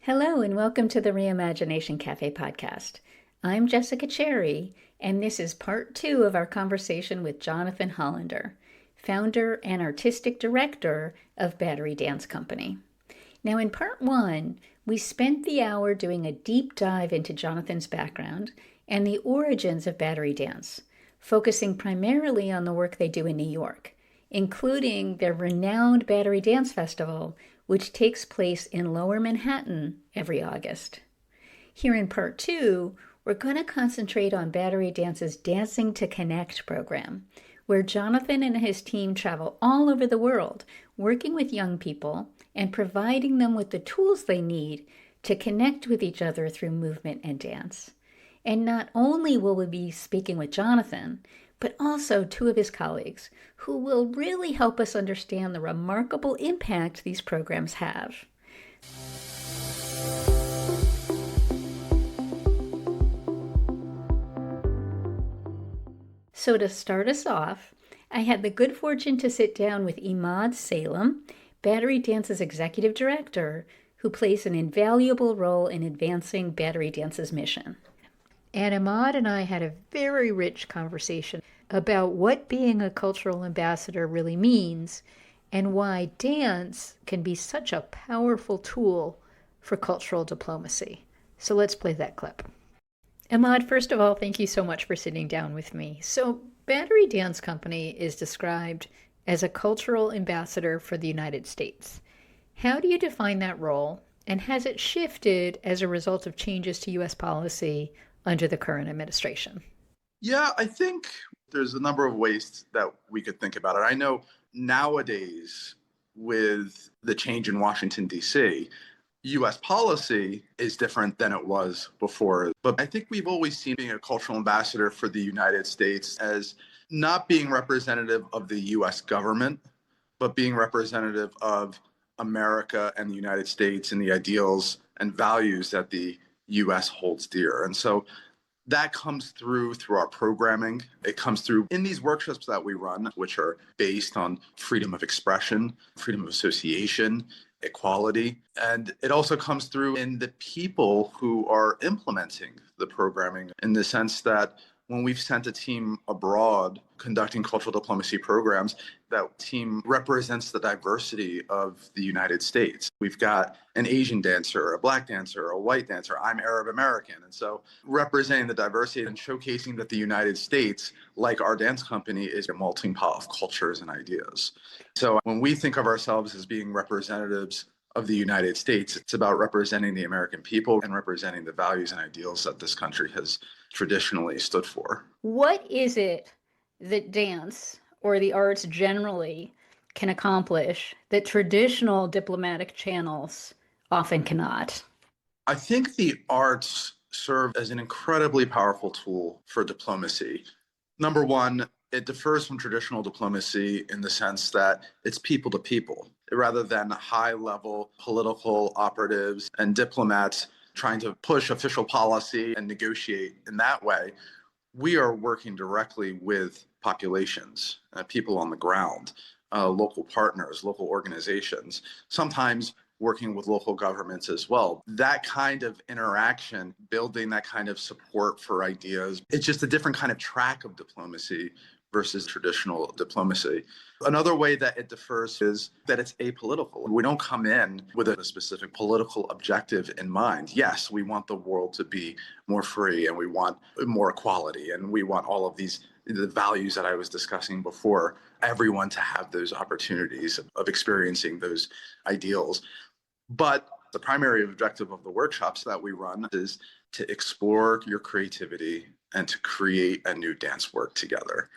Hello and welcome to the ReImagination Café Podcast. I'm Jessica Cherry, and this is part 2 of our conversation with Jonathan Hollander, founder and artistic director of Battery Dance Company. Now in part 1, we spent the hour doing a deep dive into Jonathan's background and the origins of Battery Dance, focusing primarily on the work they do in New York, including their renowned Battery Dance Festival, which takes place in Lower Manhattan every August. Here in part 2, we're going to concentrate on Battery Dance's Dancing to Connect program, where Jonathan and his team travel all over the world, working with young people and providing them with the tools they need to connect with each other through movement and dance. And not only will we be speaking with Jonathan, but also 2 of his colleagues who will really help us understand the remarkable impact these programs have. So to start us off, I had the good fortune to sit down with Emad Salem, Battery Dance's executive director, who plays an invaluable role in advancing Battery Dance's mission. And Emad and I had a very rich conversation about what being a cultural ambassador really means and why dance can be such a powerful tool for cultural diplomacy. So let's play that clip. Emad, first of all, thank you so much for sitting down with me. So Battery Dance Company is described as a cultural ambassador for the United States. How do you define that role, and has it shifted as a result of changes to U.S. policy under the current administration? Yeah, I think there's a number of ways that we could think about it. I know nowadays, with the change in Washington, D.C., U.S. policy is different than it was before. But I think we've always seen being a cultural ambassador for the United States as not being representative of the U.S. government, but being representative of America and the United States and the ideals and values that the U.S. holds dear. And so that comes through our programming. It comes through in these workshops that we run, which are based on freedom of expression, freedom of association, equality. And it also comes through in the people who are implementing the programming, in the sense that when we've sent a team abroad conducting cultural diplomacy programs, that team represents the diversity of the United States. We've got an Asian dancer, a Black dancer, a white dancer. I'm Arab American. And so representing the diversity and showcasing that the United States, like our dance company, is a melting pot of cultures and ideas. So when we think of ourselves as being representatives of the United States, it's about representing the American people and representing the values and ideals that this country has traditionally stood for. What is it that dance, or the arts generally, can accomplish that traditional diplomatic channels often cannot? I think the arts serve as an incredibly powerful tool for diplomacy. Number one, it differs from traditional diplomacy in the sense that it's people to people, rather than high-level political operatives and diplomats trying to push official policy and negotiate in that way. We are working directly with populations, people on the ground, local partners, local organizations, sometimes working with local governments as well. That kind of interaction, building that kind of support for ideas, it's just a different kind of track of diplomacy versus traditional diplomacy. Another way that it differs is that it's apolitical. We don't come in with a specific political objective in mind. Yes, we want the world to be more free, and we want more equality, and we want all of the values that I was discussing before, everyone to have those opportunities of experiencing those ideals. But the primary objective of the workshops that we run is to explore your creativity and to create a new dance work together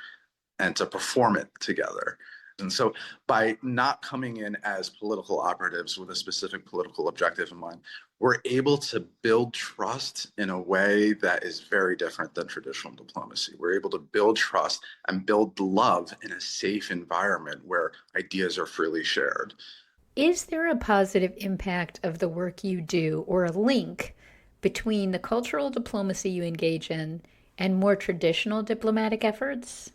and to perform it together. And so by not coming in as political operatives with a specific political objective in mind, we're able to build trust in a way that is very different than traditional diplomacy. We're able to build trust and build love in a safe environment where ideas are freely shared. Is there a positive impact of the work you do, or a link between the cultural diplomacy you engage in and more traditional diplomatic efforts?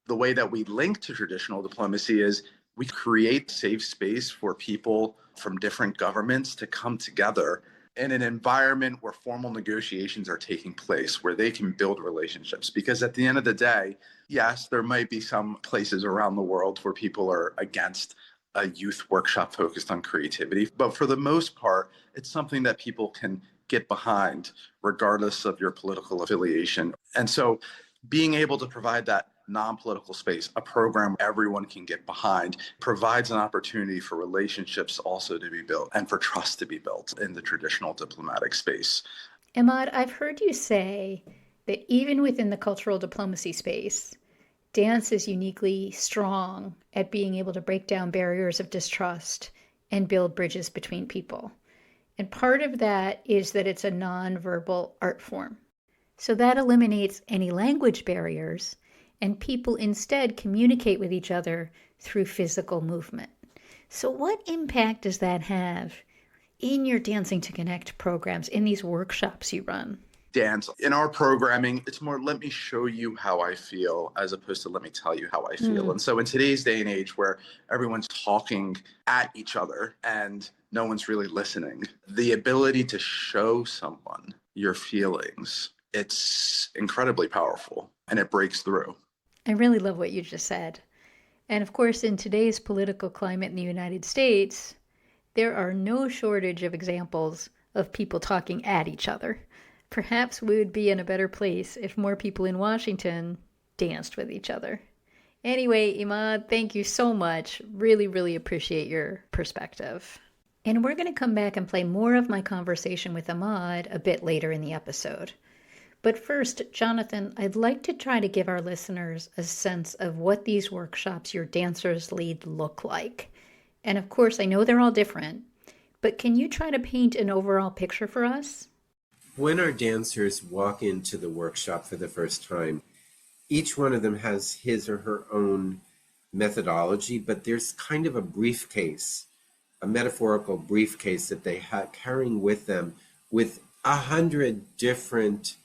The way that we link to traditional diplomacy is we create safe space for people from different governments to come together in an environment where formal negotiations are taking place, where they can build relationships. Because at the end of the day, yes, there might be some places around the world where people are against a youth workshop focused on creativity. But for the most part, it's something that people can get behind, regardless of your political affiliation. And so being able to provide that non-political space, a program everyone can get behind, provides an opportunity for relationships also to be built and for trust to be built in the traditional diplomatic space. Emad, I've heard you say that even within the cultural diplomacy space, dance is uniquely strong at being able to break down barriers of distrust and build bridges between people. And part of that is that it's a nonverbal art form. So that eliminates any language barriers, and people instead communicate with each other through physical movement. So what impact does that have in your Dancing to Connect programs, in these workshops you run? Dance, in our programming, it's more let me show you how I feel as opposed to let me tell you how I feel. And so in today's day and age where everyone's talking at each other and no one's really listening, the ability to show someone your feelings, it's incredibly powerful and it breaks through. I really love what you just said. And of course, in today's political climate in the United States, there are no shortage of examples of people talking at each other. Perhaps we would be in a better place if more people in Washington danced with each other. Anyway, Emad, thank you so much. Really, really appreciate your perspective. And we're going to come back and play more of my conversation with Emad a bit later in the episode. But first, Jonathan, I'd like to try to give our listeners a sense of what these workshops your dancers lead look like. And of course, I know they're all different, but can you try to paint an overall picture for us? When our dancers walk into the workshop for the first time, each one of them has his or her own methodology, but there's kind of a briefcase, a metaphorical briefcase that they have carrying with them with 100 different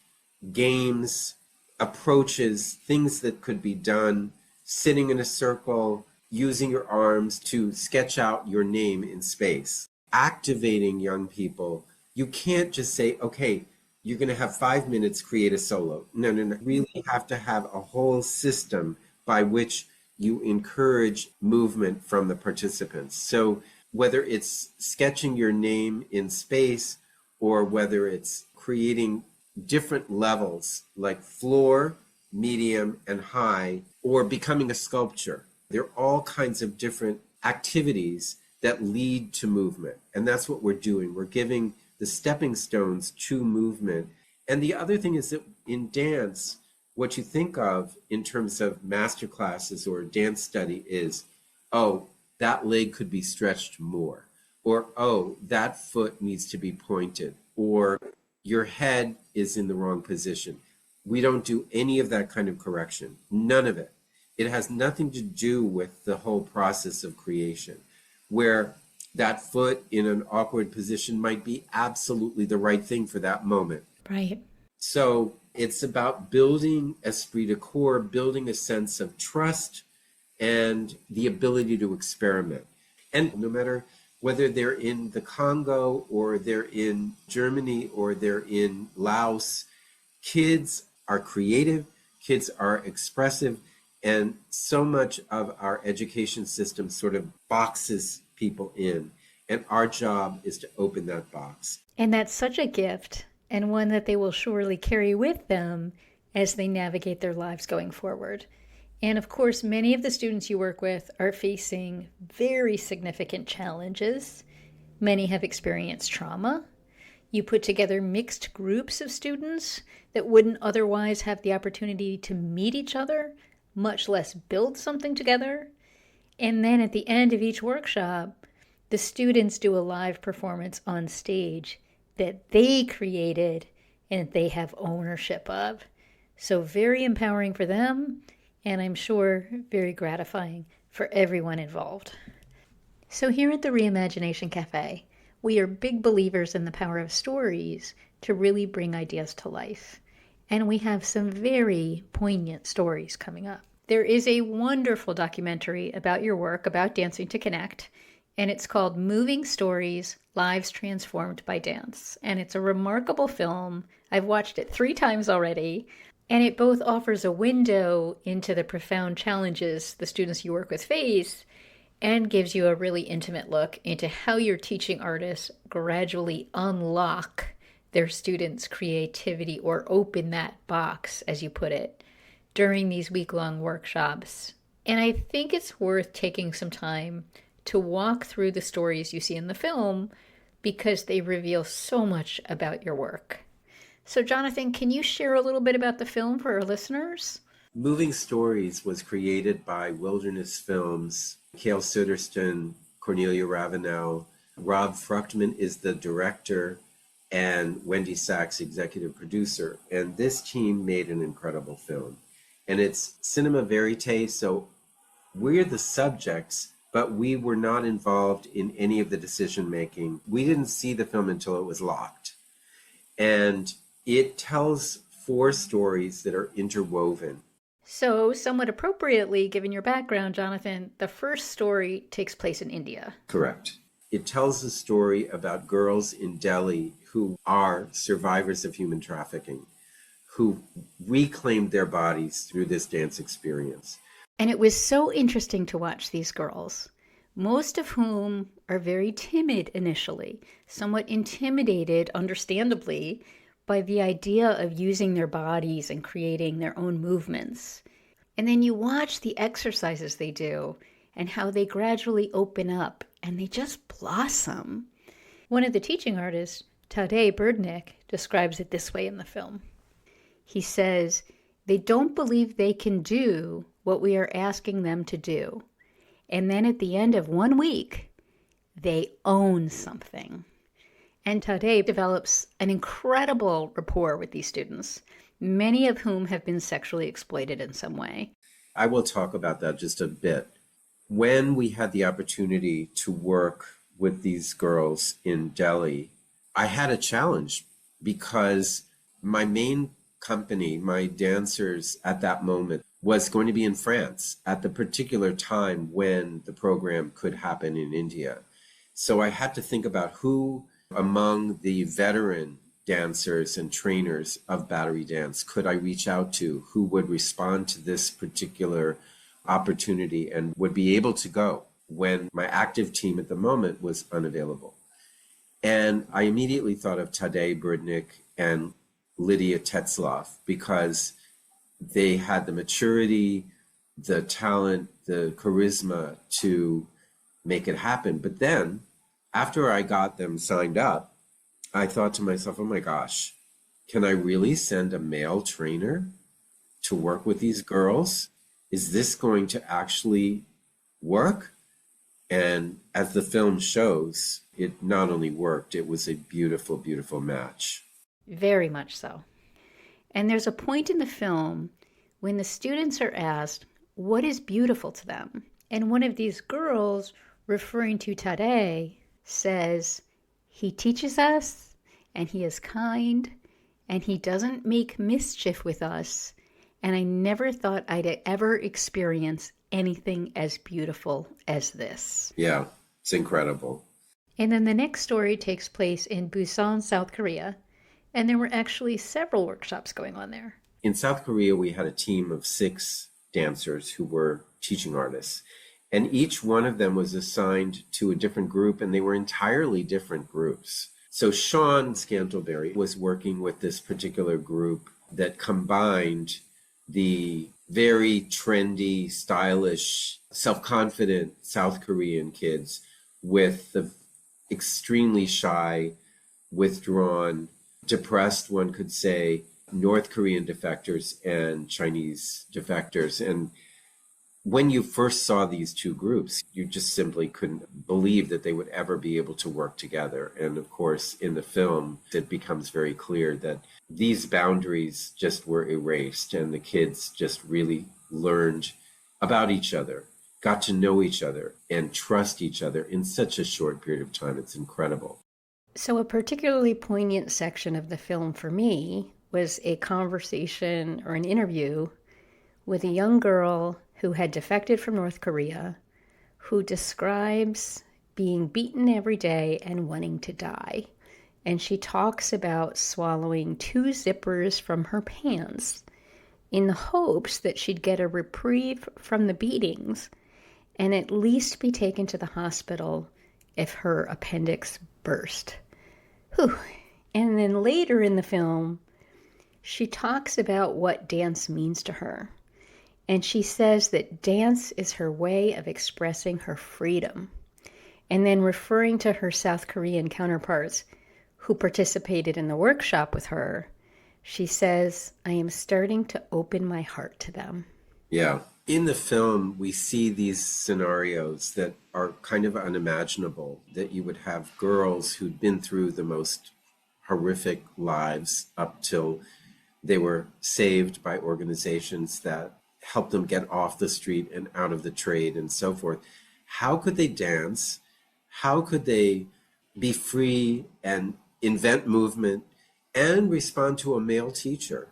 games, approaches, things that could be done, sitting in a circle, using your arms to sketch out your name in space, activating young people. You can't just say, okay, you're going to have 5 minutes, create a solo. No. Really have to have a whole system by which you encourage movement from the participants. So whether it's sketching your name in space or whether it's creating different levels like floor, medium, and high, or becoming a sculpture. There are all kinds of different activities that lead to movement. And that's what we're doing. We're giving the stepping stones to movement. And the other thing is that in dance, what you think of in terms of master classes or dance study is, oh, that leg could be stretched more, or, oh, that foot needs to be pointed, or your head is in the wrong position. We don't do any of that kind of correction. None of it. It has nothing to do with the whole process of creation, where that foot in an awkward position might be absolutely the right thing for that moment. Right. So it's about building esprit de corps, building a sense of trust and the ability to experiment. And no matter whether they're in the Congo or they're in Germany or they're in Laos, kids are creative, kids are expressive, and so much of our education system sort of boxes people in. And our job is to open that box. And that's such a gift, and one that they will surely carry with them as they navigate their lives going forward. And of course, many of the students you work with are facing very significant challenges. Many have experienced trauma. You put together mixed groups of students that wouldn't otherwise have the opportunity to meet each other, much less build something together. And then at the end of each workshop, the students do a live performance on stage that they created and they have ownership of. So very empowering for them, and I'm sure very gratifying for everyone involved. So here at the ReImagination Café, we are big believers in the power of stories to really bring ideas to life. And we have some very poignant stories coming up. There is a wonderful documentary about your work, about Dancing to Connect, and it's called Moving Stories, Lives Transformed by Dance. And it's a remarkable film. I've watched it 3 times already, and it both offers a window into the profound challenges the students you work with face and gives you a really intimate look into how your teaching artists gradually unlock their students' creativity or open that box, as you put it, during these week-long workshops. And I think it's worth taking some time to walk through the stories you see in the film because they reveal so much about your work. So Jonathan, can you share a little bit about the film for our listeners? Moving Stories was created by Wilderness Films, Cale Soderstone, Cornelia Ravenel. Rob Fruchtman is the director and Wendy Sachs, executive producer. And this team made an incredible film. And it's cinema verite, so we're the subjects, but we were not involved in any of the decision making. We didn't see the film until it was locked. And it tells 4 stories that are interwoven. So, somewhat appropriately, given your background, Jonathan, the first story takes place in India. Correct. It tells a story about girls in Delhi who are survivors of human trafficking, who reclaimed their bodies through this dance experience. And it was so interesting to watch these girls, most of whom are very timid initially, somewhat intimidated, understandably, by the idea of using their bodies and creating their own movements. And then you watch the exercises they do and how they gradually open up and they just blossom. One of the teaching artists, Tadej Berdnik, describes it this way in the film. He says, "They don't believe they can do what we are asking them to do. And then at the end of 1 week, they own something." And Tadej develops an incredible rapport with these students, many of whom have been sexually exploited in some way. I will talk about that just a bit. When we had the opportunity to work with these girls in Delhi, I had a challenge because my main company, my dancers at that moment, was going to be in France at the particular time when the program could happen in India. So I had to think about who among the veteran dancers and trainers of Battery Dance could I reach out to who would respond to this particular opportunity and would be able to go when my active team at the moment was unavailable. And I immediately thought of Tadej Berdnik and Lydia Tetzloff because they had the maturity, the talent, the charisma to make it happen. But then after I got them signed up, I thought to myself, oh my gosh, can I really send a male trainer to work with these girls? Is this going to actually work? And as the film shows, it not only worked, it was a beautiful, beautiful match. Very much so. And there's a point in the film when the students are asked, what is beautiful to them? And one of these girls, referring to Tadej, says, he teaches us, and he is kind, and he doesn't make mischief with us, and I never thought I'd ever experience anything as beautiful as this. Yeah, it's incredible. And then the next story takes place in Busan, South Korea, and there were actually several workshops going on there. In South Korea, we had a team of 6 dancers who were teaching artists. And each one of them was assigned to a different group, and they were entirely different groups. So Sean Scantleberry was working with this particular group that combined the very trendy, stylish, self-confident South Korean kids with the extremely shy, withdrawn, depressed, one could say, North Korean defectors and Chinese defectors. And when you first saw these 2 groups, you just simply couldn't believe that they would ever be able to work together. And of course, in the film, it becomes very clear that these boundaries just were erased and the kids just really learned about each other, got to know each other and trust each other in such a short period of time. It's incredible. So a particularly poignant section of the film for me was a conversation or an interview with a young girl who had defected from North Korea, who describes being beaten every day and wanting to die. And she talks about swallowing 2 zippers from her pants in the hopes that she'd get a reprieve from the beatings and at least be taken to the hospital if her appendix burst. Whew. And then later in the film, she talks about what dance means to her. And she says that dance is her way of expressing her freedom. And then referring to her South Korean counterparts who participated in the workshop with her, she says, I am starting to open my heart to them. Yeah. In the film, we see these scenarios that are kind of unimaginable, that you would have girls who'd been through the most horrific lives up till they were saved by organizations that helped them get off the street and out of the trade and so forth. How could they dance? How could they be free and invent movement and respond to a male teacher?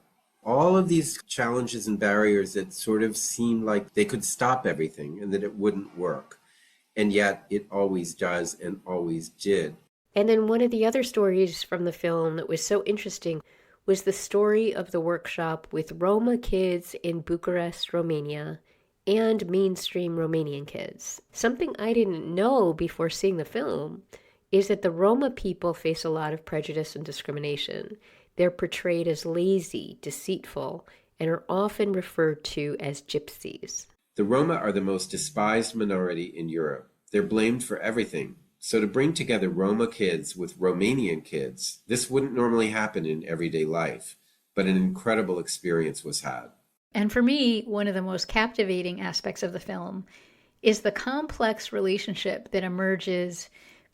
All of these challenges and barriers that sort of seem like they could stop everything and that it wouldn't work. And yet it always does and always did. And then one of the other stories from the film that was so interesting was the story of the workshop with Roma kids in Bucharest, Romania, and mainstream Romanian kids. Something I didn't know before seeing the film is that the Roma people face a lot of prejudice and discrimination. They're portrayed as lazy, deceitful, and are often referred to as gypsies. The Roma are the most despised minority in Europe. They're blamed for everything. So to bring together Roma kids with Romanian kids, this wouldn't normally happen in everyday life, but an incredible experience was had. And for me, one of the most captivating aspects of the film is the complex relationship that emerges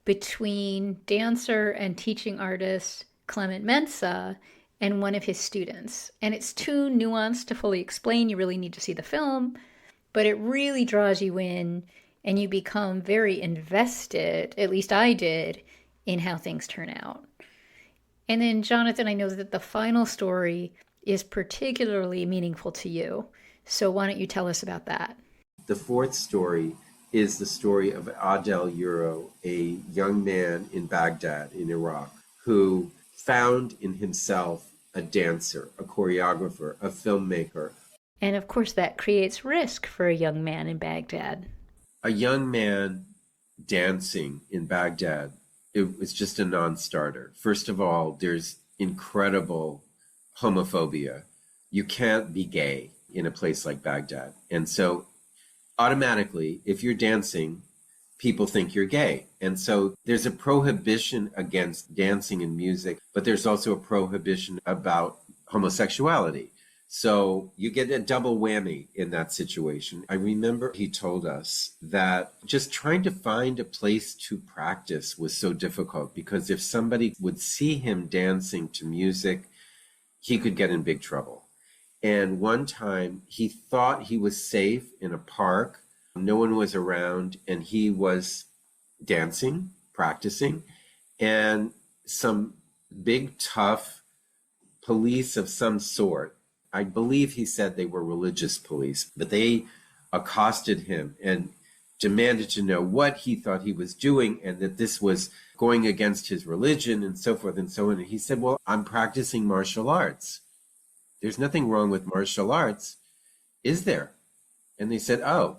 between dancer and teaching artist Clement Mensah and one of his students. And it's too nuanced to fully explain. You really need to see the film, but it really draws you in and you become very invested, at least I did, in how things turn out. And then, Jonathan, I know that the final story is particularly meaningful to you. So why don't you tell us about that? The fourth story is the story of Adel, a young man in Baghdad in Iraq, who found in himself a dancer, a choreographer, a filmmaker. And of course, that creates risk for a young man in Baghdad. A young man dancing in Baghdad, it was just a non-starter. First of all, there's incredible homophobia. You can't be gay in a place like Baghdad. And so automatically, if you're dancing, people think you're gay. And so there's a prohibition against dancing and music, but there's also a prohibition about homosexuality. So you get a double whammy in that situation. I remember he told us that just trying to find a place to practice was so difficult because if somebody would see him dancing to music, he could get in big trouble. And one time he thought he was safe in a park. No one was around and he was dancing, practicing, and some big, tough police of some sort, I believe he said they were religious police, but they accosted him and demanded to know what he thought he was doing and that this was going against his religion and so forth and so on. And he said, well, I'm practicing martial arts. There's nothing wrong with martial arts, is there? And they said, oh,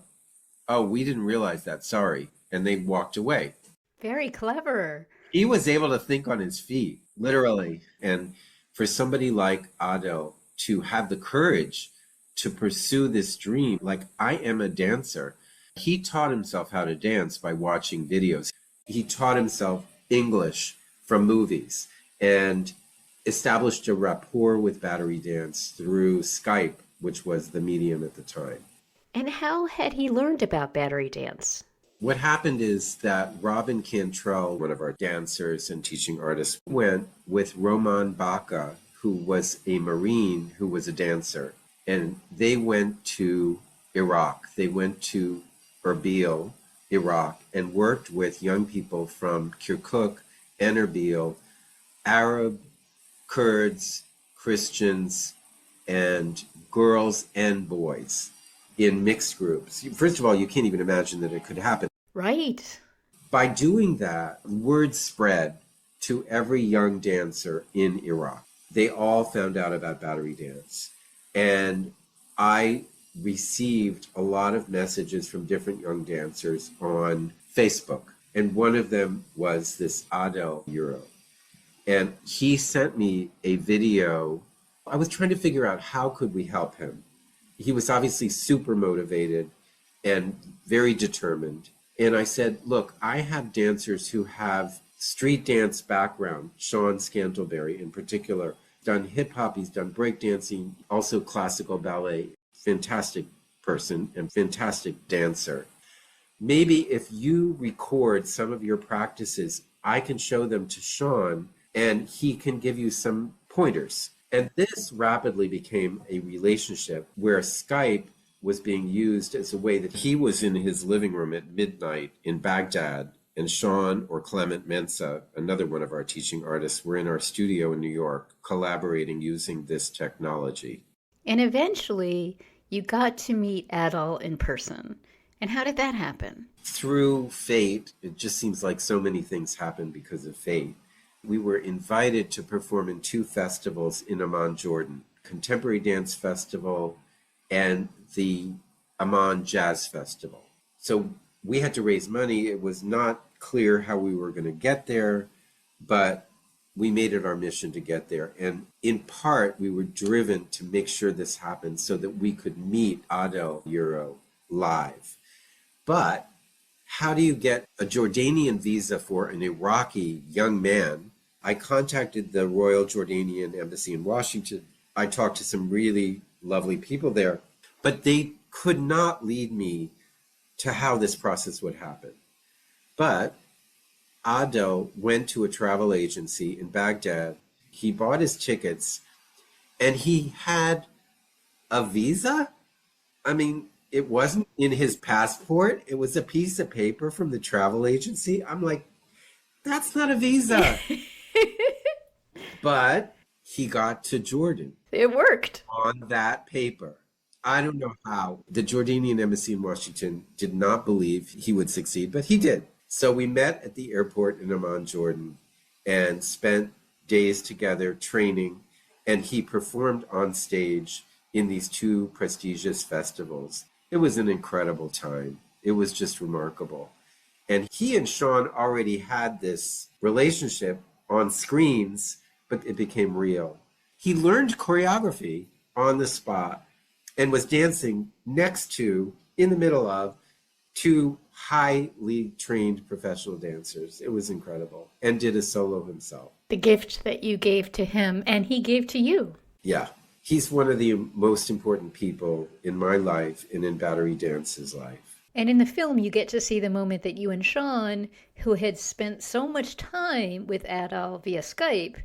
we didn't realize that, sorry. And they walked away. Very clever. He was able to think on his feet, literally. And for somebody like Adel to have the courage to pursue this dream, like I am a dancer. He taught himself how to dance by watching videos. He taught himself English from movies and established a rapport with battery dance through Skype, which was the medium at the time. And how had he learned about battery dance? What happened is that Robin Cantrell, one of our dancers and teaching artists, went with Roman Baca, who was a Marine who was a dancer. And they went to Iraq. They went to Erbil, Iraq, and worked with young people from Kirkuk and Erbil, Arab, Kurds, Christians, and girls and boys in mixed groups. First of all, you can't even imagine that it could happen. Right. By doing that, word spread to every young dancer in Iraq. They all found out about battery dance. And I received a lot of messages from different young dancers on Facebook. And one of them was this Adel Euro. And he sent me a video. I was trying to figure out how could we help him. He was obviously super motivated and very determined. And I said, look, I have dancers who have street dance background, Sean Scantlebury in particular, done hip hop, he's done breakdancing, also classical ballet, fantastic person and fantastic dancer. Maybe if you record some of your practices, I can show them to Sean and he can give you some pointers. And this rapidly became a relationship where Skype was being used as a way that he was in his living room at midnight in Baghdad, and Sean or Clement Mensa, another one of our teaching artists, were in our studio in New York collaborating using this technology. And eventually you got to meet Adel in person. And how did that happen? Through fate. It just seems like so many things happen because of fate. We were invited to perform in 2 festivals in Amman, Jordan, Contemporary Dance Festival and the Amman Jazz Festival. So we had to raise money. It was not clear how we were going to get there, but we made it our mission to get there. And in part, we were driven to make sure this happened so that we could meet Adel Euro live. But how do you get a Jordanian visa for an Iraqi young man? I contacted the Royal Jordanian Embassy in Washington. I talked to some really lovely people there, but they could not lead me to how this process would happen. But Adel went to a travel agency in Baghdad. He bought his tickets and he had a visa. I mean, it wasn't in his passport. It was a piece of paper from the travel agency. I'm like, that's not a visa. But he got to Jordan. It worked. On that paper. I don't know how. The Jordanian embassy in Washington did not believe he would succeed, but he did. So we met at the airport in Amman, Jordan, and spent days together training, and he performed on stage in these 2 prestigious festivals. It was an incredible time. It was just remarkable. And he and Sean already had this relationship on screens, but it became real. He learned choreography on the spot and was dancing next to, in the middle of, 2 highly trained professional dancers. It was incredible. And did a solo himself. The gift that you gave to him and he gave to you. Yeah. He's one of the most important people in my life and in Battery Dance's life. And in the film, you get to see the moment that you and Sean, who had spent so much time with Adel via Skype,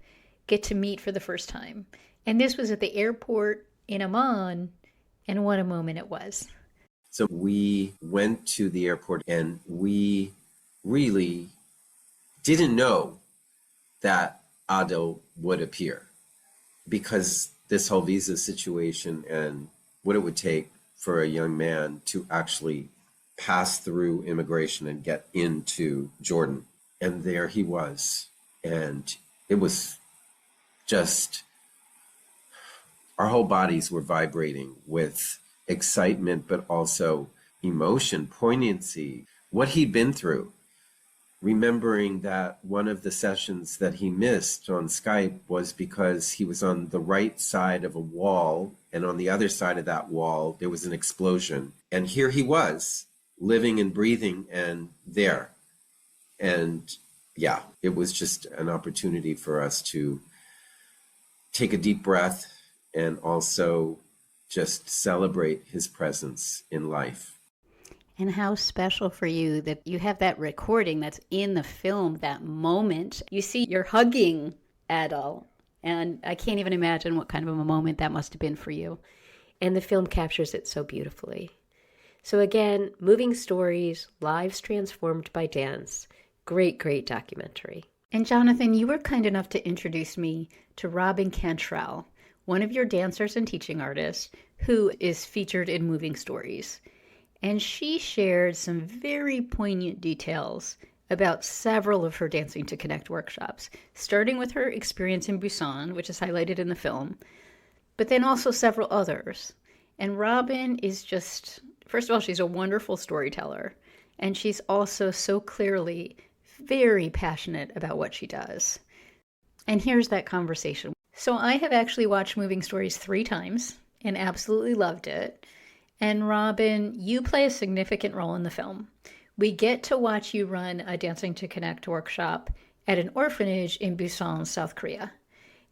get to meet for the first time. And this was at the airport in Amman, and what a moment it was. So we went to the airport and we really didn't know that Adel would appear because this whole visa situation and what it would take for a young man to actually pass through immigration and get into Jordan. And there he was. And it was just, our whole bodies were vibrating with excitement, but also emotion, poignancy, what he'd been through. Remembering that one of the sessions that he missed on Skype was because he was on the right side of a wall, and on the other side of that wall, there was an explosion. And here he was, living and breathing and there. And yeah, it was just an opportunity for us to take a deep breath and also just celebrate his presence in life. And how special for you that you have that recording that's in the film, that moment. You see, you're hugging Adel, and I can't even imagine what kind of a moment that must have been for you. And the film captures it so beautifully. So again, moving stories, lives transformed by dance. Great, great documentary. And Jonathan, you were kind enough to introduce me to Robin Cantrell, one of your dancers and teaching artists who is featured in Moving Stories. And she shared some very poignant details about several of her Dancing to Connect workshops, starting with her experience in Busan, which is highlighted in the film, but then also several others. And Robin is just, first of all, she's a wonderful storyteller, and she's also so clearly very passionate about what she does. And here's that conversation. So I have actually watched Moving Stories 3 times and absolutely loved it. And Robin, you play a significant role in the film. We get to watch you run a Dancing to Connect workshop at an orphanage in Busan, South Korea.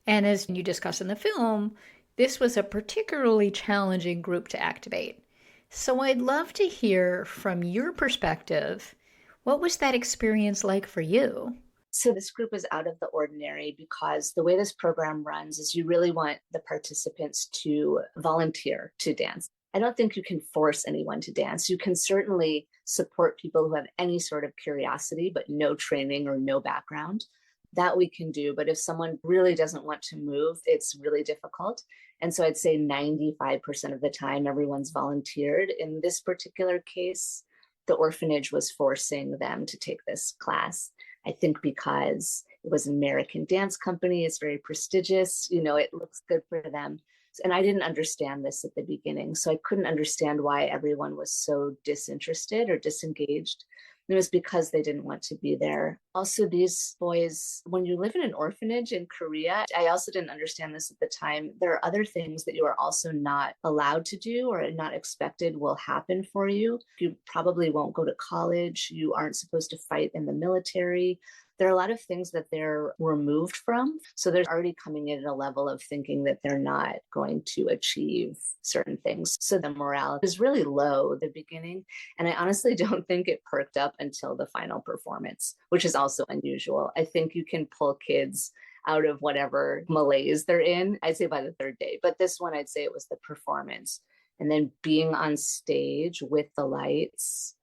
And as you discuss in the film, this was a particularly challenging group to activate. So I'd love to hear from your perspective, what was that experience like for you? So this group was out of the ordinary because the way this program runs is you really want the participants to volunteer to dance. I don't think you can force anyone to dance. You can certainly support people who have any sort of curiosity, but no training or no background. That we can do. But if someone really doesn't want to move, it's really difficult. And so I'd say 95% of the time, everyone's volunteered. In this particular case, the orphanage was forcing them to take this class. I think because it was an American dance company, it's very prestigious, it looks good for them. And I didn't understand this at the beginning. So I couldn't understand why everyone was so disinterested or disengaged. It was because they didn't want to be there. Also, these boys, when you live in an orphanage in Korea, I also didn't understand this at the time. There are other things that you are also not allowed to do or not expected will happen for you. You probably won't go to college. You aren't supposed to fight in the military. There are a lot of things that they're removed from. So they're already coming in at a level of thinking that they're not going to achieve certain things. So the morale is really low at the beginning. And I honestly don't think it perked up until the final performance, which is also unusual. I think you can pull kids out of whatever malaise they're in, I'd say by the third day. But this one, I'd say it was the performance. And then being on stage with the lights,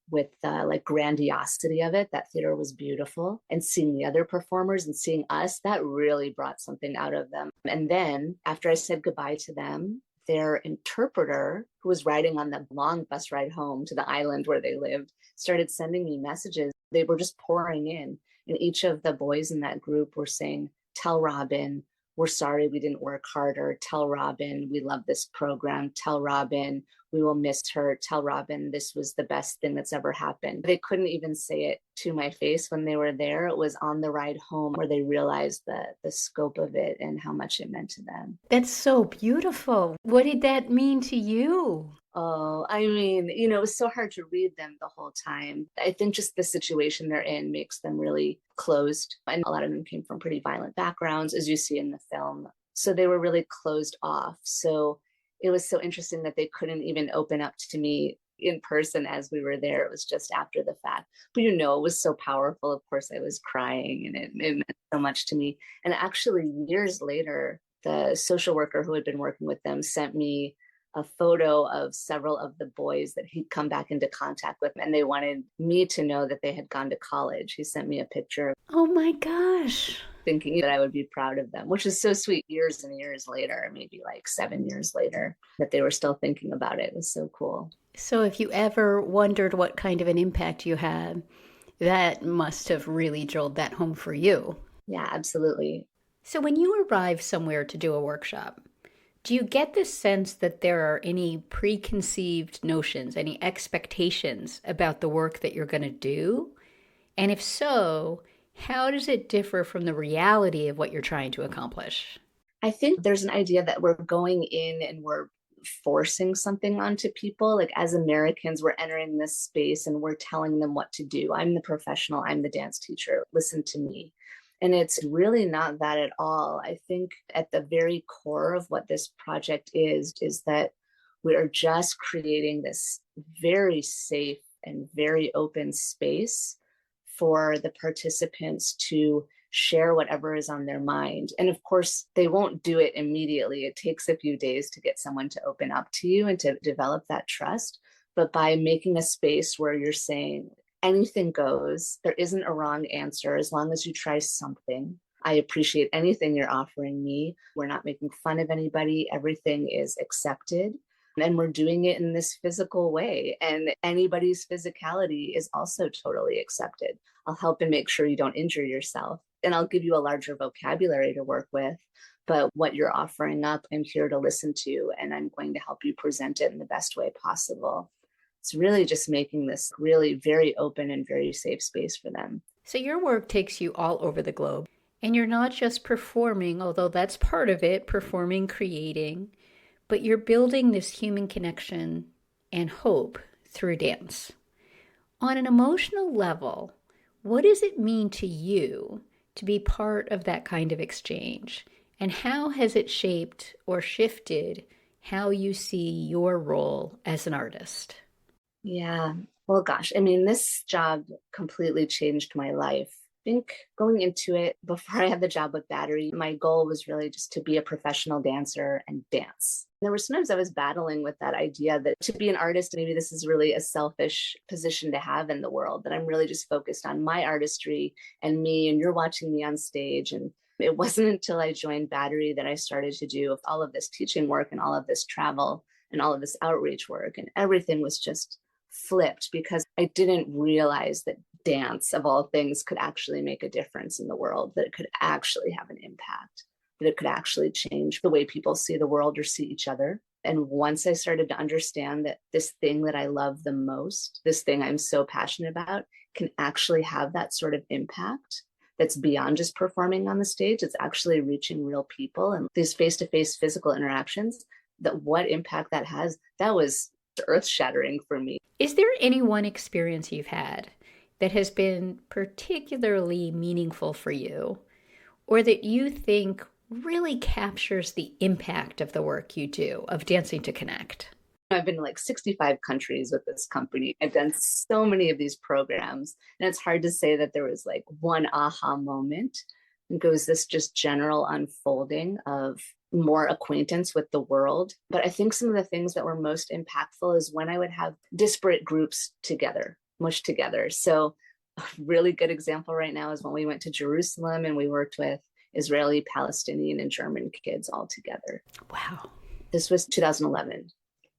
with the grandiosity of it, that theater was beautiful. And seeing the other performers and seeing us, that really brought something out of them. And then after I said goodbye to them, their interpreter, who was riding on the long bus ride home to the island where they lived, started sending me messages. They were just pouring in. And each of the boys in that group were saying, "Tell Robin, we're sorry we didn't work harder. Tell Robin, we love this program. Tell Robin, we will miss her. Tell Robin, this was the best thing that's ever happened." They couldn't even say it to my face when they were there. It was on the ride home where they realized the scope of it and how much it meant to them. That's so beautiful. What did that mean to you? Oh, I mean, it was so hard to read them the whole time. I think just the situation they're in makes them really closed. And a lot of them came from pretty violent backgrounds, as you see in the film. So they were really closed off. So it was so interesting that they couldn't even open up to me in person as we were there. It was just after the fact. But it was so powerful. Of course, I was crying and it meant so much to me. And actually, years later, the social worker who had been working with them sent me a photo of several of the boys that he'd come back into contact with, and they wanted me to know that they had gone to college. He sent me a picture. Oh my gosh. Thinking that I would be proud of them, which is so sweet. Years and years later, maybe 7 years later, that they were still thinking about it. It was so cool. So if you ever wondered what kind of an impact you had, that must have really drilled that home for you. Yeah, absolutely. So when you arrive somewhere to do a workshop, do you get the sense that there are any preconceived notions, any expectations about the work that you're going to do? And if so, how does it differ from the reality of what you're trying to accomplish? I think there's an idea that we're going in and we're forcing something onto people. As Americans, we're entering this space and we're telling them what to do. I'm the professional, I'm the dance teacher, listen to me. And it's really not that at all. I think at the very core of what this project is that we are just creating this very safe and very open space for the participants to share whatever is on their mind. And of course, they won't do it immediately. It takes a few days to get someone to open up to you and to develop that trust. But by making a space where you're saying, anything goes, there isn't a wrong answer as long as you try something. I appreciate anything you're offering me. We're not making fun of anybody. Everything is accepted. And we're doing it in this physical way. And anybody's physicality is also totally accepted. I'll help and make sure you don't injure yourself. And I'll give you a larger vocabulary to work with. But what you're offering up, I'm here to listen to, and I'm going to help you present it in the best way possible. It's really just making this really very open and very safe space for them. So your work takes you all over the globe, and you're not just performing, although that's part of it, performing, creating, but you're building this human connection and hope through dance. On an emotional level, what does it mean to you to be part of that kind of exchange? And how has it shaped or shifted how you see your role as an artist? Yeah, well, gosh, I mean, this job completely changed my life. I think going into it, before I had the job with Battery, my goal was really just to be a professional dancer and dance. There were sometimes I was battling with that idea that to be an artist, maybe this is really a selfish position to have in the world, that I'm really just focused on my artistry and me, and you're watching me on stage. And it wasn't until I joined Battery that I started to do all of this teaching work and all of this travel and all of this outreach work. And everything was just flipped because I didn't realize that dance, of all things, could actually make a difference in the world, that it could actually have an impact, that it could actually change the way people see the world or see each other. And once I started to understand that this thing that I love the most, this thing I'm so passionate about, can actually have that sort of impact that's beyond just performing on the stage, it's actually reaching real people and these face-to-face physical interactions, that what impact that has, that was earth-shattering for me. Is there any one experience you've had that has been particularly meaningful for you, or that you think really captures the impact of the work you do, of Dancing to Connect? I've been in like 65 countries with this company. I've done so many of these programs, and it's hard to say that there was like one aha moment. It was this just general unfolding of more acquaintance with the world. But I think some of the things that were most impactful is when I would have disparate groups together, mushed together. So a really good example right now is when we went to Jerusalem and we worked with Israeli, Palestinian, and German kids all together. Wow. This was 2011.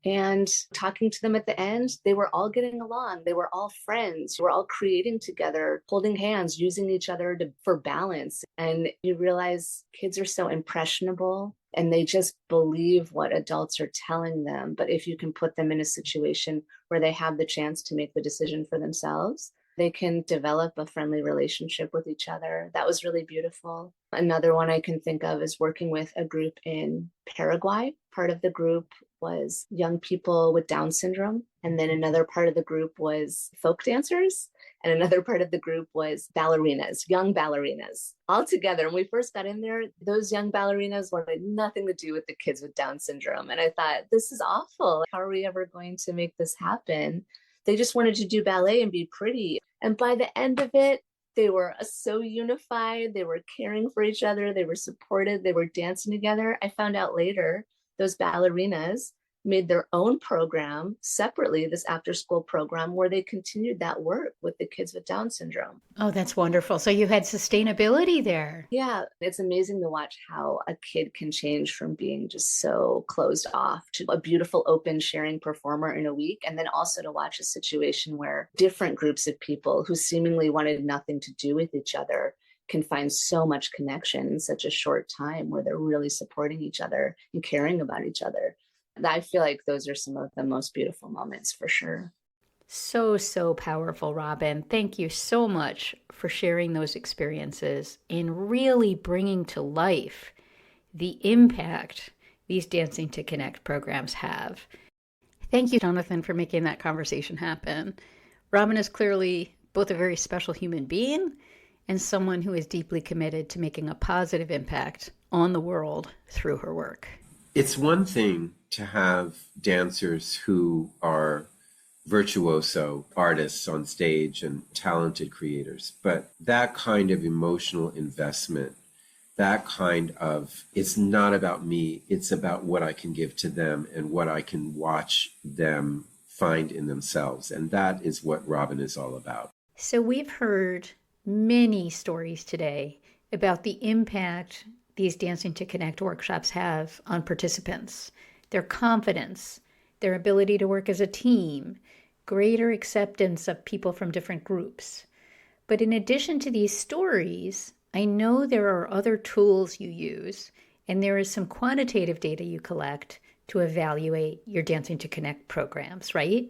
And talking to them at the end, they were all getting along. They were all friends. We were all creating together, holding hands, using each other for balance. And you realize kids are so impressionable and they just believe what adults are telling them. But if you can put them in a situation where they have the chance to make the decision for themselves, they can develop a friendly relationship with each other. That was really beautiful. Another one I can think of is working with a group in Paraguay. Part of the group was young people with Down syndrome. And then another part of the group was folk dancers. And another part of the group was ballerinas, young ballerinas, all together. When we first got in there, those young ballerinas wanted nothing to do with the kids with Down syndrome. And I thought, this is awful. How are we ever going to make this happen? They just wanted to do ballet and be pretty. And by the end of it, they were so unified. They were caring for each other. They were supported. They were dancing together. I found out later, those ballerinas made their own program separately, this after-school program, where they continued that work with the kids with Down syndrome. Oh, that's wonderful. So you had sustainability there. Yeah, it's amazing to watch how a kid can change from being just so closed off to a beautiful, open, sharing performer in a week. And then also to watch a situation where different groups of people who seemingly wanted nothing to do with each other can find so much connection in such a short time where they're really supporting each other and caring about each other. I feel like those are some of the most beautiful moments for sure. So powerful, Robin. Thank you so much for sharing those experiences and really bringing to life the impact these Dancing to Connect programs have. Thank you, Jonathan, for making that conversation happen. Robin is clearly both a very special human being and someone who is deeply committed to making a positive impact on the world through her work. It's one thing to have dancers who are virtuoso artists on stage and talented creators, but that kind of emotional investment, that kind of, it's not about me, it's about what I can give to them and what I can watch them find in themselves. And that is what Robin is all about. So we've heard many stories today about the impact these Dancing to Connect workshops have on participants, their confidence, their ability to work as a team, greater acceptance of people from different groups. But in addition to these stories, I know there are other tools you use, and there is some quantitative data you collect to evaluate your Dancing to Connect programs, right?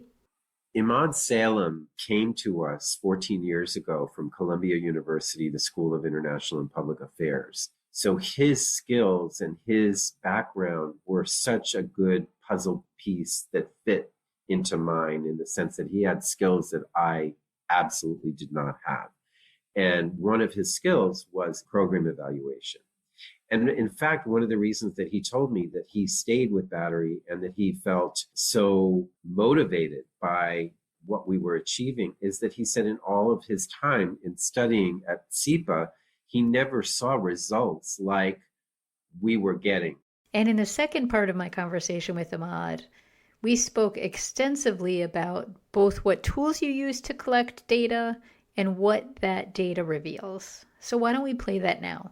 Emad Salem came to us 14 years ago from Columbia University, the School of International and Public Affairs. So his skills and his background were such a good puzzle piece that fit into mine, in the sense that he had skills that I absolutely did not have. And one of his skills was program evaluation. And in fact, one of the reasons that he told me that he stayed with Battery and that he felt so motivated by what we were achieving is that he said in all of his time in studying at SIPA, he never saw results like we were getting. And in the second part of my conversation with Emad, we spoke extensively about both what tools you use to collect data and what that data reveals. So why don't we play that now?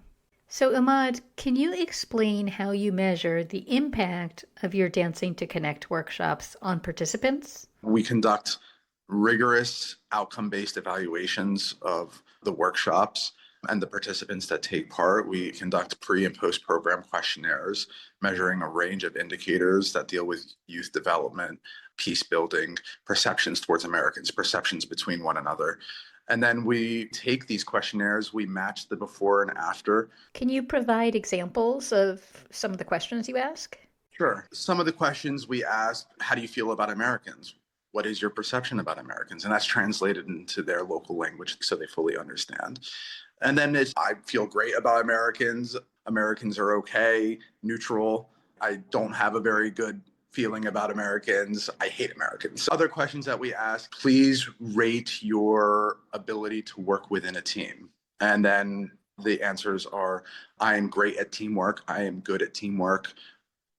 So Emad, can you explain how you measure the impact of your Dancing to Connect workshops on participants? We conduct rigorous outcome-based evaluations of the workshops and the participants that take part. We conduct pre- and post-program questionnaires measuring a range of indicators that deal with youth development, peace building, perceptions towards Americans, perceptions between one another. And then we take these questionnaires, we match the before and after. Can you provide examples of some of the questions you ask? Sure. Some of the questions we ask, how do you feel about Americans? What is your perception about Americans? And that's translated into their local language so they fully understand. And then it's, I feel great about Americans. Americans are okay, neutral. I don't have a very good feeling about Americans. I hate Americans. Other questions that we ask, please rate your ability to work within a team. And then the answers are, I am great at teamwork. I am good at teamwork.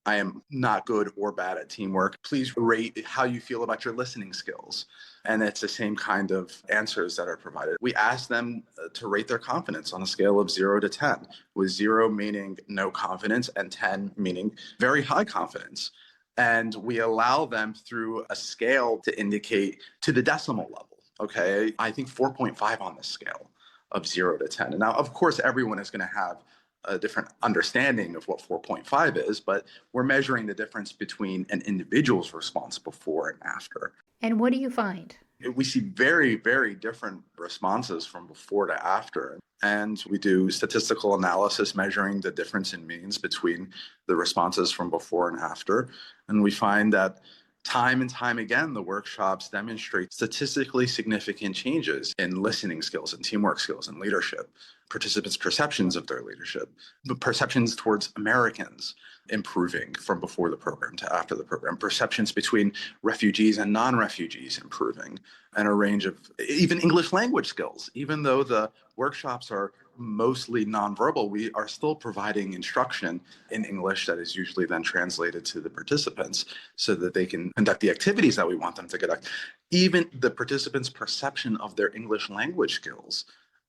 I am not good or bad at teamwork. Please rate how you feel about your listening skills. And it's the same kind of answers that are provided. We ask them to rate their confidence on a scale of 0 to 10, with 0 meaning no confidence and 10 meaning very high confidence. And we allow them through a scale to indicate to the decimal level. Okay, I think 4.5 on the scale of 0 to 10. And now, of course, everyone is going to have a different understanding of what 4.5 is, but we're measuring the difference between an individual's response before and after. And what do you find? We see very, very different responses from before to after. And we do statistical analysis measuring the difference in means between the responses from before and after. And we find that time and time again, the workshops demonstrate statistically significant changes in listening skills and teamwork skills and leadership, participants' perceptions of their leadership, the perceptions towards Americans improving from before the program to after the program, perceptions between refugees and non-refugees improving, and a range of even English language skills. Even though the workshops are mostly nonverbal, we are still providing instruction in English that is usually then translated to the participants so that they can conduct the activities that we want them to conduct. Even the participants' perception of their English language skills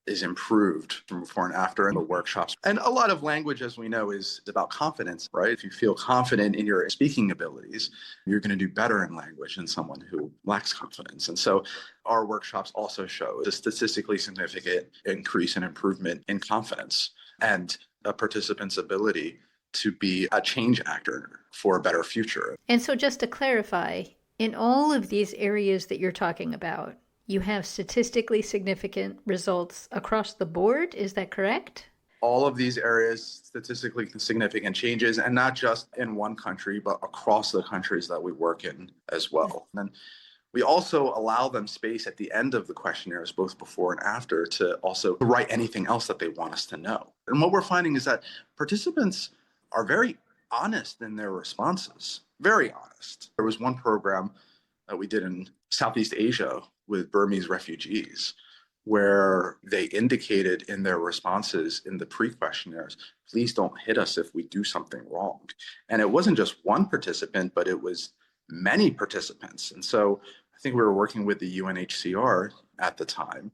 is improved from before and after in the workshops. And a lot of language, as we know, is about confidence, right? If you feel confident in your speaking abilities, you're going to do better in language than someone who lacks confidence. And so our workshops also show a statistically significant increase and improvement in confidence and a participant's ability to be a change actor for a better future. And so just to clarify, in all of these areas that you're talking about, you have statistically significant results across the board. Is that correct? All of these areas, statistically significant changes, and not just in one country, but across the countries that we work in as well. And we also allow them space at the end of the questionnaires, both before and after, to also write anything else that they want us to know. And what we're finding is that participants are very honest in their responses, very honest. There was one program that we did in Southeast Asia with Burmese refugees, where they indicated in their responses in the pre-questionnaires, please don't hit us if we do something wrong. And it wasn't just one participant, but it was many participants. And so I think we were working with the UNHCR at the time,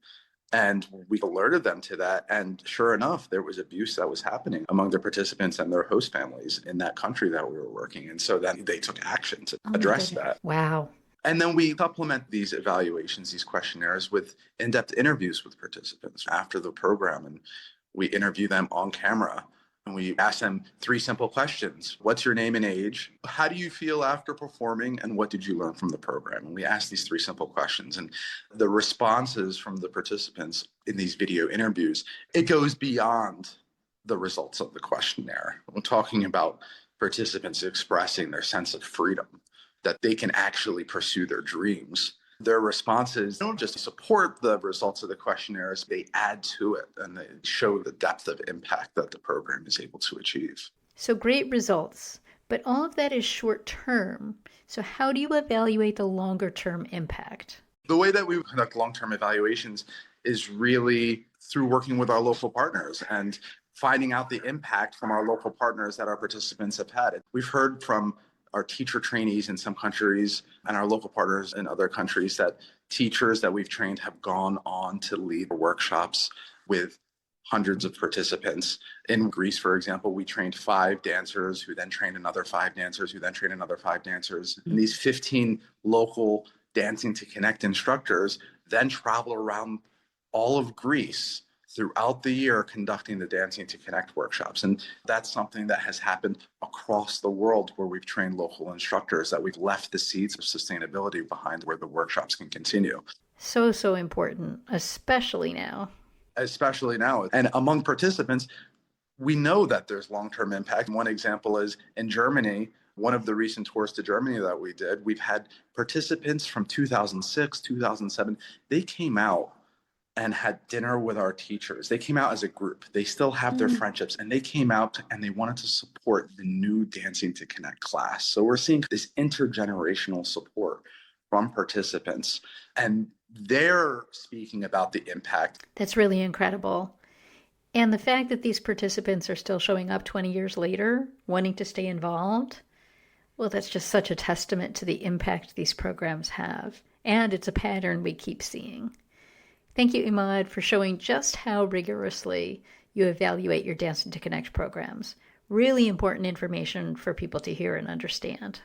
And we alerted them to that. And sure enough, there was abuse that was happening among the participants and their host families in that country that we were working in. So then they took action to address that. Wow. And then we supplement these evaluations, these questionnaires, with in-depth interviews with participants after the program. And we interview them on camera. And we ask them 3 simple questions. What's your name and age? How do you feel after performing? And what did you learn from the program? And we ask these 3 simple questions. And the responses from the participants in these video interviews, it goes beyond the results of the questionnaire. We're talking about participants expressing their sense of freedom, that they can actually pursue their dreams. Their responses don't just support the results of the questionnaires, they add to it and they show the depth of impact that the program is able to achieve. So great results, but all of that is short term. So how do you evaluate the longer term impact? The way that we conduct long-term evaluations is really through working with our local partners and finding out the impact from our local partners that our participants have had. We've heard from our teacher trainees in some countries and our local partners in other countries that teachers that we've trained have gone on to lead workshops with hundreds of participants. In Greece, for example, we trained 5 dancers who then trained another 5 dancers who then trained another 5 dancers. And these 15 local Dancing to Connect instructors then travel around all of Greece throughout the year conducting the Dancing to Connect workshops. And that's something that has happened across the world where we've trained local instructors, that we've left the seeds of sustainability behind where the workshops can continue. So important, especially now. And among participants, we know that there's long-term impact. One example is in Germany, one of the recent tours to Germany that we did, we've had participants from 2006, 2007, they came out and had dinner with our teachers. They came out as a group. They still have their friendships, and they came out and they wanted to support the new Dancing to Connect class. So we're seeing this intergenerational support from participants, and they're speaking about the impact. That's really incredible. And the fact that these participants are still showing up 20 years later, wanting to stay involved, well, that's just such a testament to the impact these programs have. And it's a pattern we keep seeing. Thank you, Emad, for showing just how rigorously you evaluate your Dancing to Connect programs. Really important information for people to hear and understand.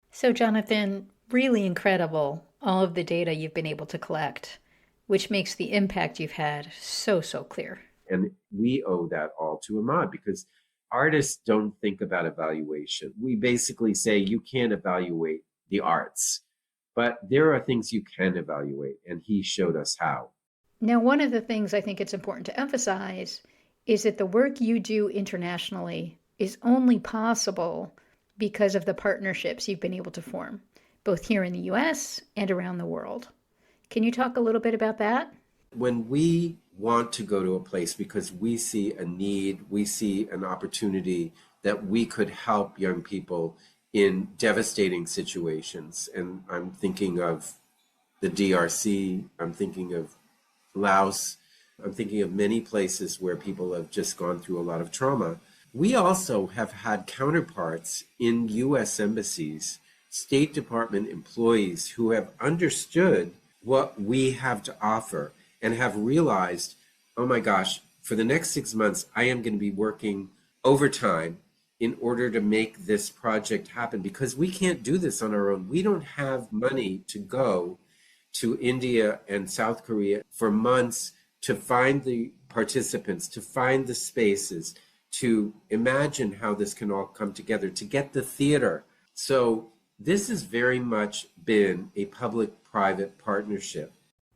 So, Jonathan, really incredible, all of the data you've been able to collect, which makes the impact you've had so clear. And we owe that all to Emad, because artists don't think about evaluation. We basically say you can't evaluate the arts, but there are things you can evaluate, and he showed us how. Now, one of the things I think it's important to emphasize is that the work you do internationally is only possible because of the partnerships you've been able to form, both here in the US and around the world. Can you talk a little bit about that? When we want to go to a place because we see a need, we see an opportunity that we could help young people in devastating situations, and I'm thinking of the DRC, I'm thinking of Laos, I'm thinking of many places where people have just gone through a lot of trauma. We also have had counterparts in U.S. embassies, State Department employees who have understood what we have to offer and have realized, oh my gosh, for the next 6 months, I am going to be working overtime in order to make this project happen, because we can't do this on our own. We don't have money to go to India and South Korea for months to find the participants, to find the spaces, to imagine how this can all come together, to get the theater. So this has very much been a public-private partnership.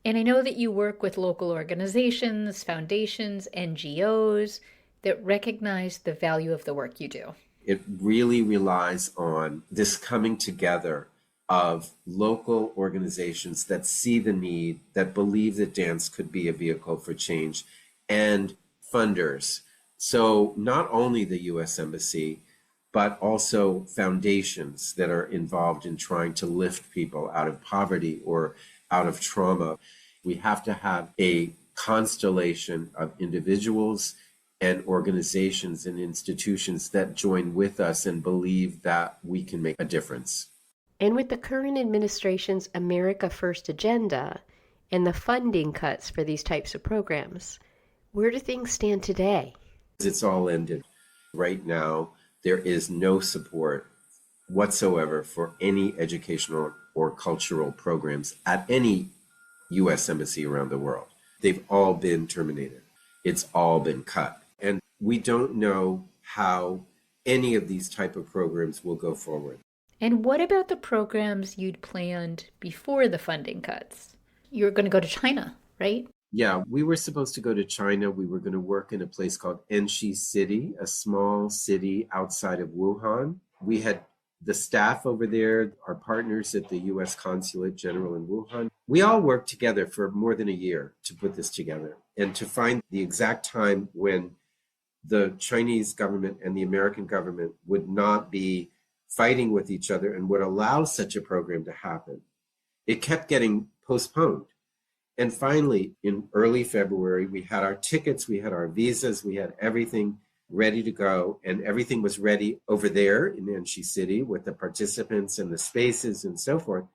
And I know that you work with local organizations, foundations, NGOs that recognize the value of the work you do. It really relies on this coming together of local organizations that see the need, that believe that dance could be a vehicle for change, and funders. So not only the U.S. Embassy, but also foundations that are involved in trying to lift people out of poverty or out of trauma. We have to have a constellation of individuals and organizations and institutions that join with us and believe that we can make a difference. And with the current administration's America First agenda, and the funding cuts for these types of programs. Where do things stand today? It's all ended. Right now, there is no support whatsoever for any educational or cultural programs at any U.S. embassy around the world. They've all been terminated. It's all been cut. And we don't know how any of these type of programs will go forward. And what about the programs you'd planned before the funding cuts? You were going to go to China, right? Yeah, we were supposed to go to China. We were going to work in a place called Enshi City, a small city outside of Wuhan. We had the staff over there, our partners at the U.S. Consulate General in Wuhan. We all worked together for more than a year to put this together and to find the exact time when the Chinese government and the American government would not be fighting with each other and would allow such a program to happen. It kept getting postponed. And finally, in early February, we had our tickets, we had our visas, we had everything ready to go. And everything was ready over there in Enshi City with the participants and the spaces and so forth.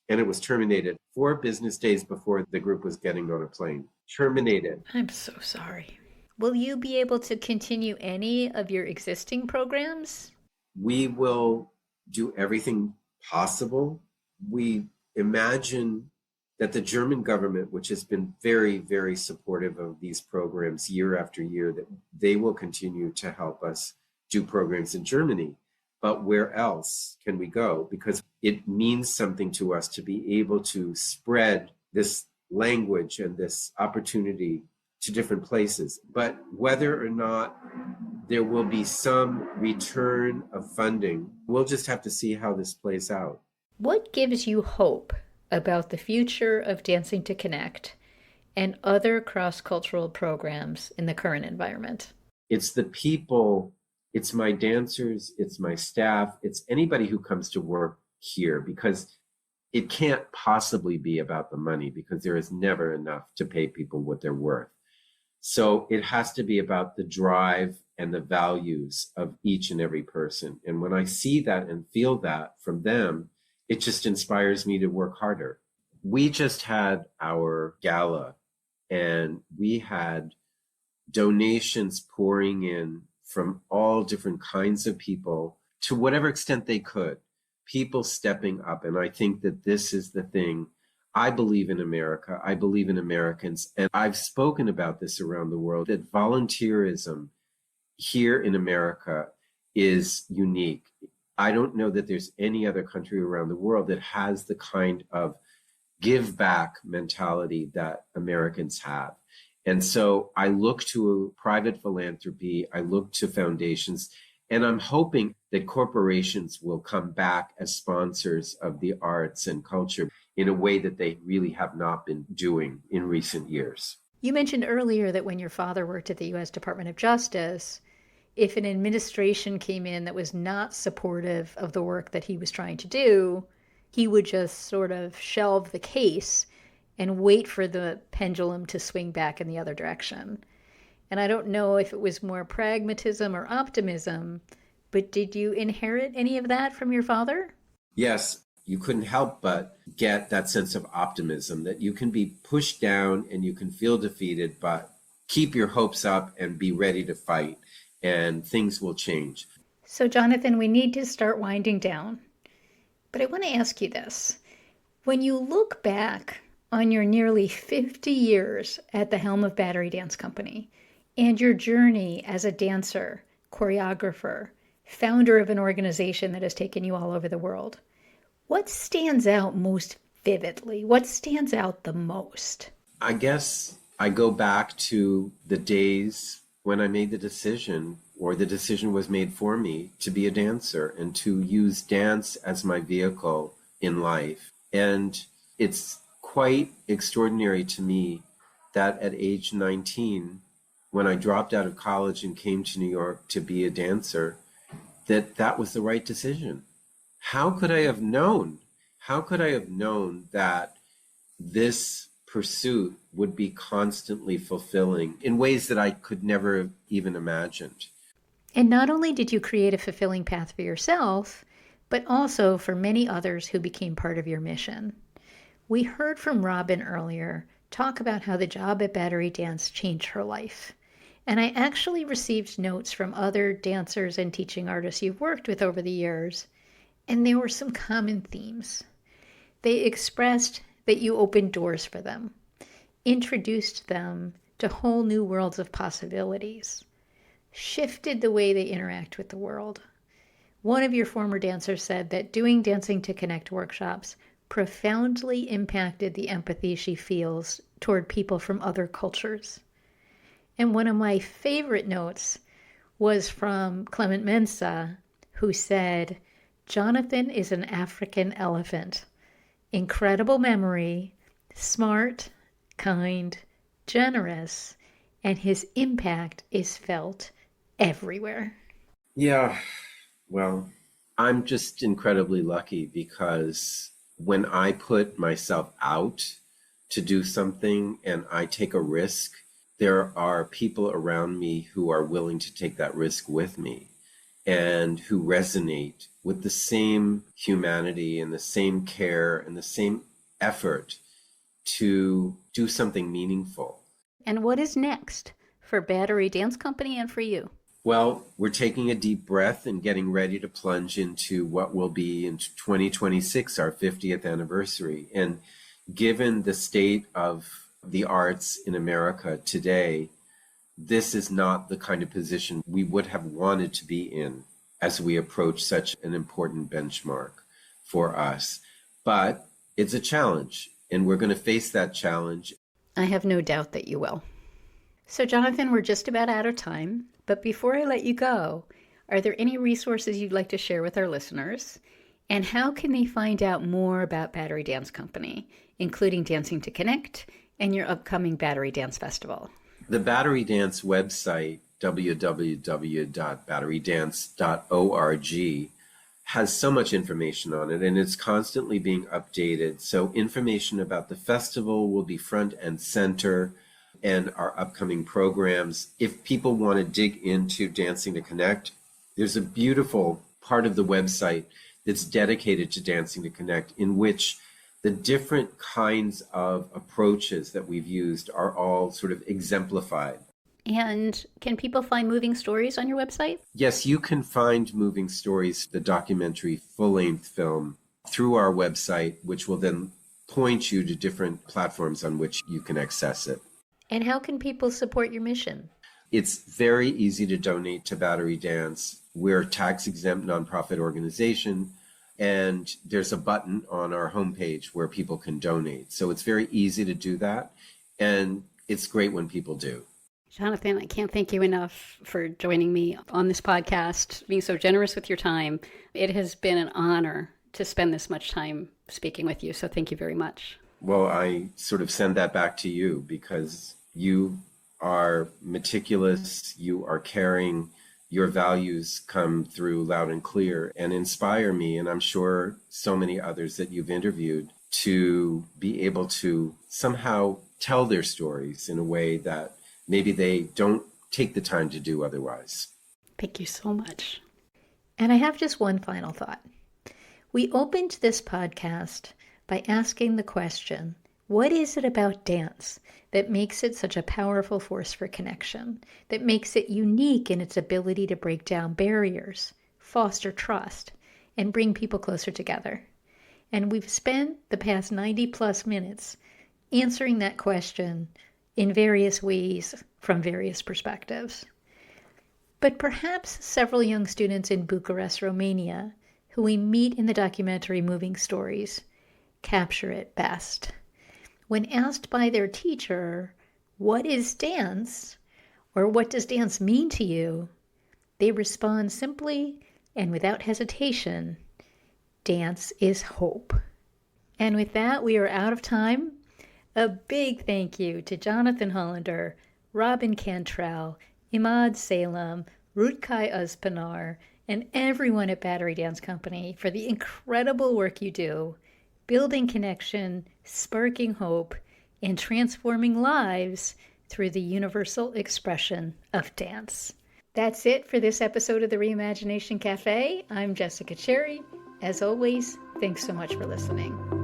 And it was terminated 4 business days before the group was getting on a plane. Terminated. I'm so sorry. Will you be able to continue any of your existing programs? We will do everything possible. We imagine that the German government, which has been very, very supportive of these programs year after year, that they will continue to help us do programs in Germany. But where else can we go? Because it means something to us to be able to spread this language and this opportunity to different places. But whether or not there will be some return of funding, we'll just have to see how this plays out. What gives you hope about the future of Dancing to Connect and other cross-cultural programs in the current environment? It's the people, it's my dancers, it's my staff, it's anybody who comes to work here, because it can't possibly be about the money, because there is never enough to pay people what they're worth. So it has to be about the drive and the values of each and every person. And when I see that and feel that from them, it just inspires me to work harder. We just had our gala and we had donations pouring in from all different kinds of people to whatever extent they could, people stepping up. And I think that this is the thing. I believe in America. I believe in Americans. And I've spoken about this around the world, that volunteerism here in America is unique. I don't know that there's any other country around the world that has the kind of give back mentality that Americans have. And so I look to private philanthropy, I look to foundations, and I'm hoping that corporations will come back as sponsors of the arts and culture in a way that they really have not been doing in recent years. You mentioned earlier that when your father worked at the U.S. Department of Justice, if an administration came in that was not supportive of the work that he was trying to do, he would just sort of shelve the case and wait for the pendulum to swing back in the other direction. And I don't know if it was more pragmatism or optimism, but did you inherit any of that from your father? Yes, you couldn't help but get that sense of optimism, that you can be pushed down and you can feel defeated, but keep your hopes up and be ready to fight, and things will change. So, Jonathan, we need to start winding down. But I want to ask you this. When you look back on your nearly 50 years at the helm of Battery Dance Company and your journey as a dancer, choreographer, founder of an organization that has taken you all over the world, what stands out most vividly? What stands out the most? I guess I go back to the days when I made the decision, or the decision was made for me, to be a dancer and to use dance as my vehicle in life. And it's quite extraordinary to me that at age 19, when I dropped out of college and came to New York to be a dancer, that was the right decision. How could I have known? How could I have known that this pursuit would be constantly fulfilling in ways that I could never have even imagined? And not only did you create a fulfilling path for yourself, but also for many others who became part of your mission. We heard from Robin earlier talk about how the job at Battery Dance changed her life. And I actually received notes from other dancers and teaching artists you've worked with over the years, and there were some common themes. They expressed that you opened doors for them, introduced them to whole new worlds of possibilities, shifted the way they interact with the world. One of your former dancers said that doing Dancing to Connect workshops profoundly impacted the empathy she feels toward people from other cultures. And one of my favorite notes was from Clement Mensah, who said, Jonathan is an African elephant. Incredible memory, smart, kind, generous, and his impact is felt everywhere. Yeah, well, I'm just incredibly lucky because when I put myself out to do something and I take a risk, there are people around me who are willing to take that risk with me and who resonate with the same humanity and the same care and the same effort to do something meaningful. And what is next for Battery Dance Company and for you? Well, we're taking a deep breath and getting ready to plunge into what will be in 2026, our 50th anniversary. And given the state of the arts in America today, this is not the kind of position we would have wanted to be in as we approach such an important benchmark for us. But it's a challenge, and we're going to face that challenge. I have no doubt that you will. So, Jonathan, we're just about out of time, but before I let you go, are there any resources you'd like to share with our listeners? And how can they find out more about Battery Dance Company, including Dancing to Connect and your upcoming Battery Dance Festival? The Battery Dance website, www.batterydance.org, has so much information on it, and it's constantly being updated. So information about the festival will be front and center, and our upcoming programs. If people want to dig into Dancing to Connect, there's a beautiful part of the website that's dedicated to Dancing to Connect, in which the different kinds of approaches that we've used are all sort of exemplified. And can people find Moving Stories on your website? Yes, you can find Moving Stories, the documentary full-length film, through our website, which will then point you to different platforms on which you can access it. And how can people support your mission? It's very easy to donate to Battery Dance. We're a tax-exempt nonprofit organization, and there's a button on our homepage where people can donate. So it's very easy to do that, and it's great when people do. Jonathan, I can't thank you enough for joining me on this podcast, being so generous with your time. It has been an honor to spend this much time speaking with you, so thank you very much. Well, I sort of send that back to you because you are meticulous, you are caring, your values come through loud and clear and inspire me, and I'm sure so many others that you've interviewed, to be able to somehow tell their stories in a way that maybe they don't take the time to do otherwise. Thank you so much. And I have just one final thought. We opened this podcast by asking the question, what is it about dance that makes it such a powerful force for connection, that makes it unique in its ability to break down barriers, foster trust, and bring people closer together? And we've spent the past 90 plus minutes answering that question in various ways from various perspectives. But perhaps several young students in Bucharest, Romania, who we meet in the documentary Moving Stories, capture it best. When asked by their teacher, what is dance? Or what does dance mean to you? They respond simply and without hesitation, dance is hope. And with that, we are out of time. A big thank you to Jonathan Hollander, Robin Cantrell, Emad Salem, Rutkai Uzpanar, and everyone at Battery Dance Company for the incredible work you do, building connection, sparking hope, and transforming lives through the universal expression of dance. That's it for this episode of the Reimagination Café. I'm Jessica Cherry. As always, thanks so much for listening.